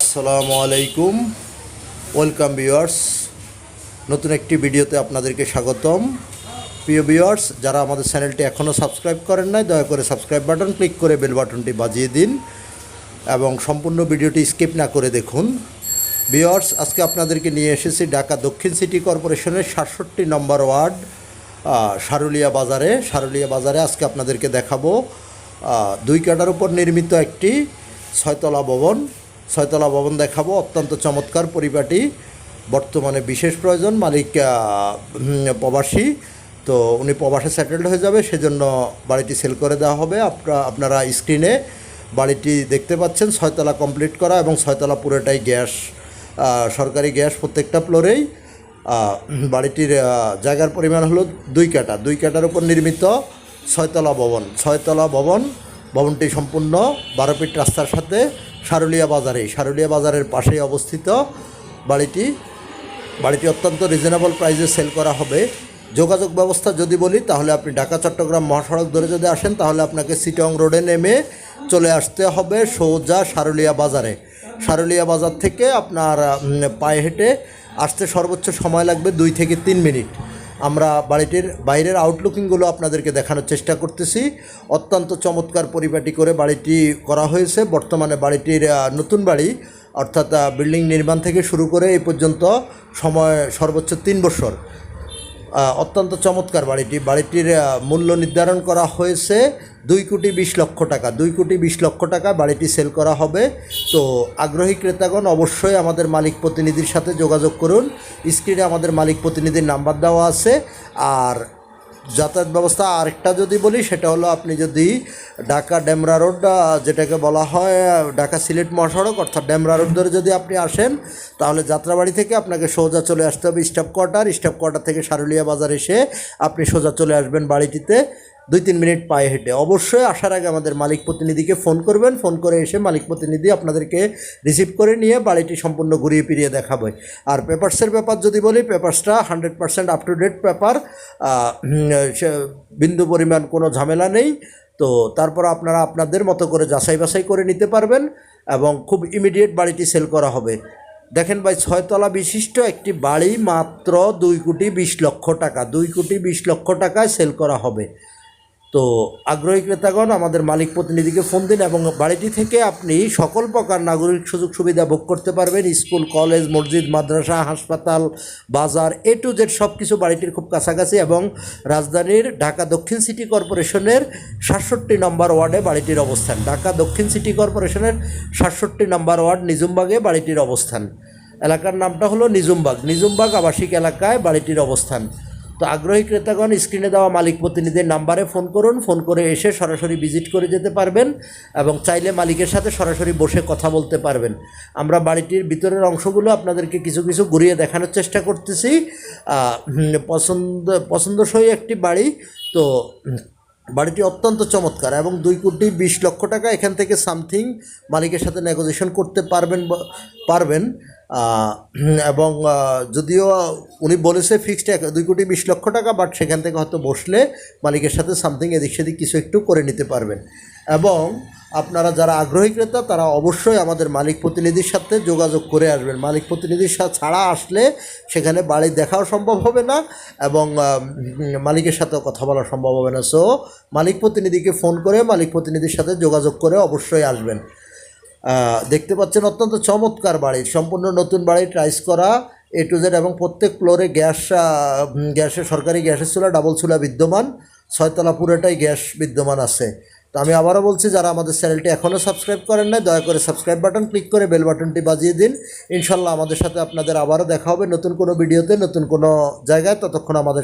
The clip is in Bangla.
আসসালামু আলাইকুম, ওয়েলকাম ভিউয়ার্স। নতুন একটি ভিডিওতে আপনাদেরকে স্বাগতম। প্রিয় ভিউয়ার্স, যারা আমাদের চ্যানেলটি এখনও সাবস্ক্রাইব করেন নাই, দয়া করে সাবস্ক্রাইব বাটন ক্লিক করে বেল বাটনটি বাজিয়ে দিন এবং সম্পূর্ণ ভিডিওটি স্কিপ না করে দেখুন। ভিউয়ার্স, আজকে আপনাদেরকে নিয়ে এসেছি ঢাকা দক্ষিণ সিটি কর্পোরেশনের ৬৭ নম্বর ওয়ার্ড সারুলিয়া বাজারে আজকে আপনাদেরকে দেখাবো 2 কাঠার উপর নির্মিত একটি ছয়তলা ভবন দেখাবো। অত্যন্ত চমৎকার পরিপাটি, বর্তমানে বিশেষ প্রয়োজন। মালিক প্রবাসী, তো উনি প্রবাসে সেটেলড হয়ে যাবে, সেজন্য বাড়িটি সেল করে দেওয়া হবে। আপনারা স্ক্রিনে বাড়িটি দেখতে পাচ্ছেন, 6 তলা কমপ্লিট করা এবং 6 তলা পুরোটাই গ্যাস, সরকারি গ্যাস প্রত্যেকটা ফ্লোরেই। বাড়িটির জায়গার পরিমাণ হলো 2 কাঠা। 2 কাঠার উপর নির্মিত 6 তলা ভবনটি সম্পূর্ণ 12 ফিট রাস্তার সাথে সারুলিয়া বাজারের পাশেই অবস্থিত। বাড়িটি অত্যন্ত রিজনেবল প্রাইসে সেল করা হবে। যোগাযোগ ব্যবস্থা যদি বলি, তাহলে আপনি ঢাকা চট্টগ্রাম মহাসড়ক ধরে যদি আসেন, তাহলে আপনাকে চিটং রোডে নেমে চলে আসতে হবে সোজা সারুলিয়া বাজার থেকে আপনার পায়ে হেঁটে আসতে সর্বোচ্চ সময় লাগবে 2 থেকে 3 মিনিট। আমরা বাড়িটির বাইরের আউটলুকিংগুলো আপনাদেরকে দেখানোর চেষ্টা করতেছি। অত্যন্ত চমৎকার পরিপাটি করে বাড়িটি করা হয়েছে। বর্তমানে বাড়িটির নতুন বাড়ি, অর্থাৎ বিল্ডিং নির্মাণ থেকে শুরু করে এই পর্যন্ত সময় সর্বোচ্চ 3 বছর। অত্যন্ত চমৎকার বাড়িটির মূল্য নির্ধারণ করা হয়েছে 2,20,00,000 টাকা। বাড়িটি সেল করা হবে। তো আগ্রহী ক্রেতাগণ অবশ্যই আমাদের মালিক প্রতিনিধির সাথে যোগাযোগ করুন। স্ক্রিনে আমাদের মালিক প্রতিনিধির নাম্বার দেওয়া আছে। আর যাতায়াত ব্যবস্থা আরেকটা যদি বলি, সেটা হলো আপনি যদি ঢাকা ডেমরা রোড, যেটাকে বলা হয় ঢাকা সিলেট মহাসড়ক, অর্থাৎ ডেমরা রোড ধরে যদি আপনি আসেন, তাহলে যাত্রাবাড়ি থেকে আপনাকে সোজা চলে আসতে হবে স্টাফ কোয়ার্টার থেকে সারুলিয়া বাজার এসে আপনি সোজা চলে আসবেন বাড়িটিতে 2-3 মিনিট পায়ে হেঁটে। অবশ্যই আসার আগে আমাদের মালিক প্রতিনিধিকে ফোন করবেন। ফোন করে এসে মালিক প্রতিনিধি আপনাদেরকে রিসিভ করে নিয়ে বাড়িটি সম্পূর্ণ ঘুরিয়ে ফিরিয়ে দেখাবে। আর পেপারসের ব্যাপার যদি বলি, পেপারসটা 100% আপ টু ডেট পেপার, বিন্দু পরিমাণ কোনো ঝামেলা নেই। তো তারপর আপনারা আপনাদের মতো করে যাচাই বাছাই করে নিতে পারবেন এবং খুব ইমিডিয়েট বাড়িটি সেল করা হবে। দেখেন ভাই, 6 তলা বিশিষ্ট একটি বাড়ি মাত্র 2,20,00,000 টাকা, 2,20,00,000 টাকায় সেল করা হবে। তো আগ্রহী ক্রেতাগণ আমাদের মালিক প্রতিনিধিকে ফোন দিন এবং বাড়িটি থেকে আপনি সকল প্রকার নাগরিক সুযোগ সুবিধা ভোগ করতে পারবেন। স্কুল, কলেজ, মসজিদ, মাদ্রাসা, হাসপাতাল, বাজার, A to Z সব কিছু বাড়িটির খুব কাছাকাছি এবং রাজধানীর ঢাকা দক্ষিণ সিটি কর্পোরেশনের ৬৭ নম্বর ওয়ার্ডে বাড়িটির অবস্থান। ঢাকা দক্ষিণ সিটি কর্পোরেশনের ৬৭ নম্বর ওয়ার্ড নিজুমবাগে বাড়িটির অবস্থান। এলাকার নামটা হলো নিজুমবাগ আবাসিক এলাকায় বাড়িটির অবস্থান। তো আগ্রহী ক্রেতাগণ স্ক্রিনে দেওয়া মালিক প্রতিনিধির নাম্বারে ফোন করুন। ফোন করে এসে সরাসরি ভিজিট করে যেতে পারবেন এবং চাইলে মালিকের সাথে সরাসরি বসে কথা বলতে পারবেন। আমরা বাড়িটির ভিতরের অংশগুলো আপনাদেরকে কিছু ঘুরিয়ে দেখানোর চেষ্টা করতেছি। পছন্দসই একটি বাড়ি। তো বাড়িটি অত্যন্ত চমৎকার এবং 2,20,00,000 টাকা। এখান থেকে সামথিং মালিকের সাথে নেগোসিয়েশন করতে পারবেন এবং যদিও উনি বলেছে ফিক্সড 2,20,00,000 টাকা, বাট সেখান থেকে হয়তো বসলে মালিকের সাথে সামথিং এদিক সেদিক কিছু একটু করে নিতে পারবেন। এবং আপনারা যারা আগ্রহী ক্রেতা, তারা অবশ্যই আমাদের মালিক প্রতিনিধির সাথে যোগাযোগ করে আসবেন। মালিক প্রতিনিধির সাথে ছাড়া আসলে সেখানে বাড়ি দেখাও সম্ভব হবে না এবং মালিকের সাথেও কথা বলা সম্ভব হবে না। সো মালিক প্রতিনিধিকে ফোন করে মালিক প্রতিনিধির সাথে যোগাযোগ করে অবশ্যই আসবেন। দেখতে পাচ্ছেন অত্যন্ত চমৎকার বাড়ি, সম্পূর্ণ নতুন বাড়ি, টাইলস করা A to Z এবং প্রত্যেক ফ্লোরে গ্যাসের সরকারি গ্যাসের চুলা, ডাবল চুলা বিদ্যমান। 6 তলা পুরোটাই গ্যাস বিদ্যমান আছে। তো আমি আবারও বলছি, যারা আমাদের চ্যানেলটি এখনও সাবস্ক্রাইব করেন নাই, দয়া করে সাবস্ক্রাইব বাটন ক্লিক করে বেল বাটনটি বাজিয়ে দিন। ইনশাল্লাহ আমাদের সাথে আপনাদের আবারও দেখা হবে নতুন কোনো ভিডিওতে, নতুন কোনো জায়গায়। ততক্ষণ আমাদের